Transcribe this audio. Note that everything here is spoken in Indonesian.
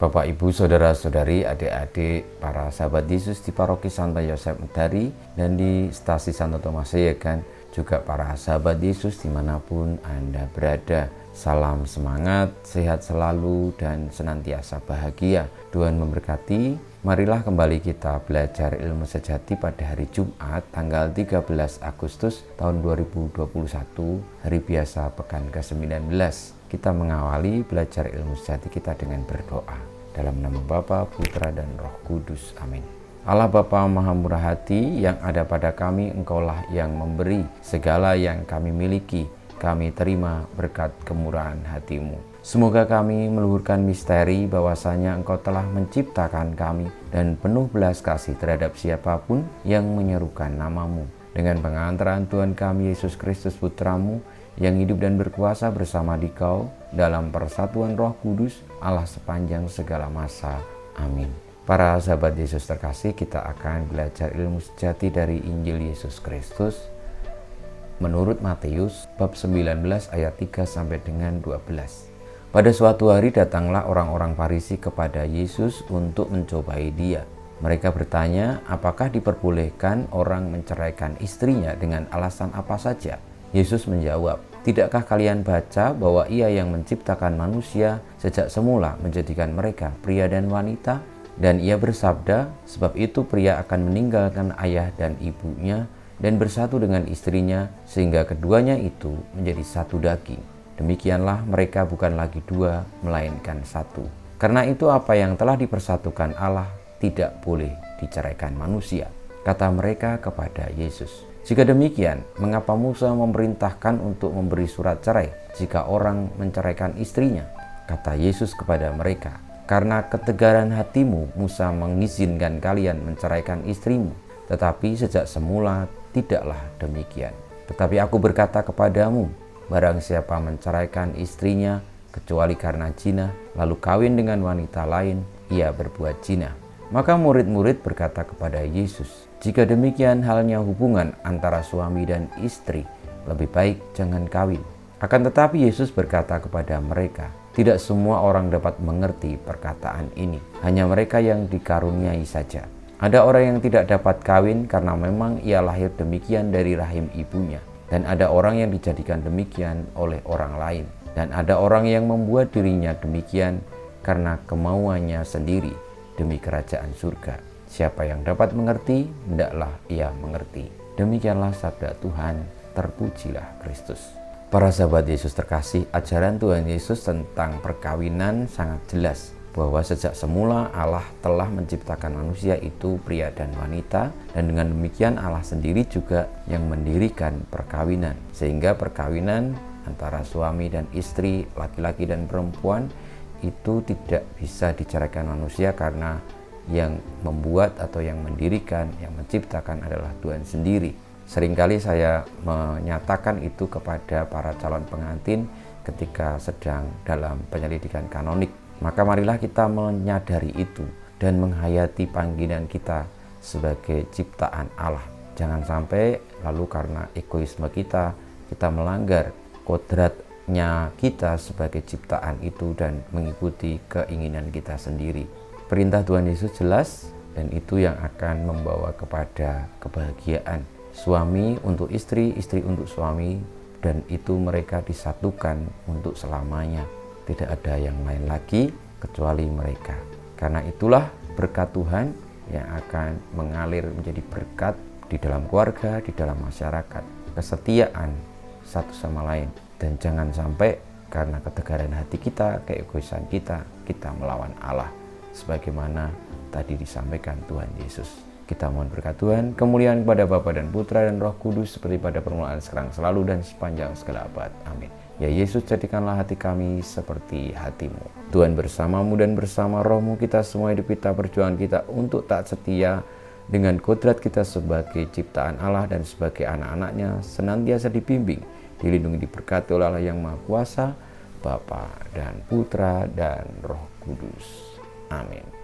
Bapak, Ibu, Saudara-saudari, adik-adik, para sahabat Yesus di Paroki Santo Yosef Medari dan di Stasi Santo Tomas Yegan, juga para sahabat Yesus dimanapun Anda berada. Salam semangat, sehat selalu, dan senantiasa bahagia. Tuhan memberkati. Marilah kembali kita belajar ilmu sejati pada hari Jumat tanggal 13 Agustus tahun 2021, hari biasa pekan ke-19. Kita mengawali belajar ilmu sejati kita dengan berdoa. Dalam nama Bapa, Putra, dan Roh Kudus. Amin. Allah Bapa Maha Murah Hati, yang ada pada kami, Engkaulah yang memberi segala yang kami miliki. Kami terima berkat kemurahan hati-Mu. Semoga kami meluhurkan misteri bahwasanya Engkau telah menciptakan kami dan penuh belas kasih terhadap siapapun yang menyerukan nama-Mu. Dengan pengantaran Tuhan kami Yesus Kristus Putra-Mu, yang hidup dan berkuasa bersama Dikau dalam persatuan Roh Kudus, Allah sepanjang segala masa. Amin. Para sahabat Yesus terkasih, kita akan belajar ilmu sejati dari Injil Yesus Kristus menurut Matius bab 19 ayat 3 sampai dengan 12. Pada suatu hari datanglah orang-orang Farisi kepada Yesus untuk mencobai Dia. Mereka bertanya, apakah diperbolehkan orang menceraikan istrinya dengan alasan apa saja? Yesus menjawab, tidakkah kalian baca bahwa Ia yang menciptakan manusia sejak semula menjadikan mereka pria dan wanita? Dan Ia bersabda, sebab itu pria akan meninggalkan ayah dan ibunya dan bersatu dengan istrinya, sehingga keduanya itu menjadi satu daging. Demikianlah mereka bukan lagi dua, melainkan satu. Karena itu apa yang telah dipersatukan Allah tidak boleh diceraikan manusia. Kata mereka kepada Yesus, jika demikian, mengapa Musa memerintahkan untuk memberi surat cerai jika orang menceraikan istrinya? Kata Yesus kepada mereka, karena ketegaran hatimu Musa mengizinkan kalian menceraikan istrimu, tetapi sejak semula tidaklah demikian. Tetapi aku berkata kepadamu, barang siapa menceraikan istrinya kecuali karena zina, lalu kawin dengan wanita lain, ia berbuat zina. Maka murid-murid berkata kepada Yesus, jika demikian halnya hubungan antara suami dan istri, lebih baik jangan kawin. Akan tetapi Yesus berkata kepada mereka, tidak semua orang dapat mengerti perkataan ini, hanya mereka yang dikaruniai saja. Ada orang yang tidak dapat kawin karena memang ia lahir demikian dari rahim ibunya. Dan ada orang yang dijadikan demikian oleh orang lain. Dan ada orang yang membuat dirinya demikian karena kemauannya sendiri demi kerajaan surga. Siapa yang dapat mengerti, hendaklah ia mengerti. Demikianlah sabda Tuhan, terpujilah Kristus. Para sahabat Yesus terkasih, ajaran Tuhan Yesus tentang perkawinan sangat jelas. Bahwa sejak semula Allah telah menciptakan manusia itu pria dan wanita, dan dengan demikian Allah sendiri juga yang mendirikan perkawinan, sehingga perkawinan antara suami dan istri, laki-laki dan perempuan itu tidak bisa diceraikan manusia, karena yang membuat atau yang mendirikan, yang menciptakan adalah Tuhan sendiri. Seringkali saya menyatakan itu kepada para calon pengantin ketika sedang dalam penyelidikan kanonik. Maka marilah kita menyadari itu dan menghayati panggilan kita sebagai ciptaan Allah. Jangan sampai lalu karena egoisme kita melanggar kodratnya kita sebagai ciptaan itu dan mengikuti keinginan kita sendiri. Perintah Tuhan Yesus jelas, dan itu yang akan membawa kepada kebahagiaan. Suami untuk istri, istri untuk suami, dan itu mereka disatukan untuk selamanya. Tidak ada yang lain lagi kecuali mereka. Karena itulah berkat Tuhan yang akan mengalir menjadi berkat di dalam keluarga, di dalam masyarakat. Kesetiaan satu sama lain. Dan jangan sampai karena ketegaran hati kita, keegoisan kita melawan Allah. Sebagaimana tadi disampaikan Tuhan Yesus. Kita mohon berkat Tuhan, kemuliaan kepada Bapa dan Putra dan Roh Kudus, seperti pada permulaan, sekarang, selalu, dan sepanjang segala abad. Amin. Ya Yesus, jadikanlah hati kami seperti hati-Mu. Tuhan bersama-Mu dan bersama Roh-Mu, kita semua hidup kita, perjuangan kita untuk taat setia dengan kodrat kita sebagai ciptaan Allah dan sebagai anak-anak-Nya, senantiasa dibimbing, dilindungi, diberkati oleh Allah yang Maha Kuasa, Bapa dan Putra dan Roh Kudus. Amin.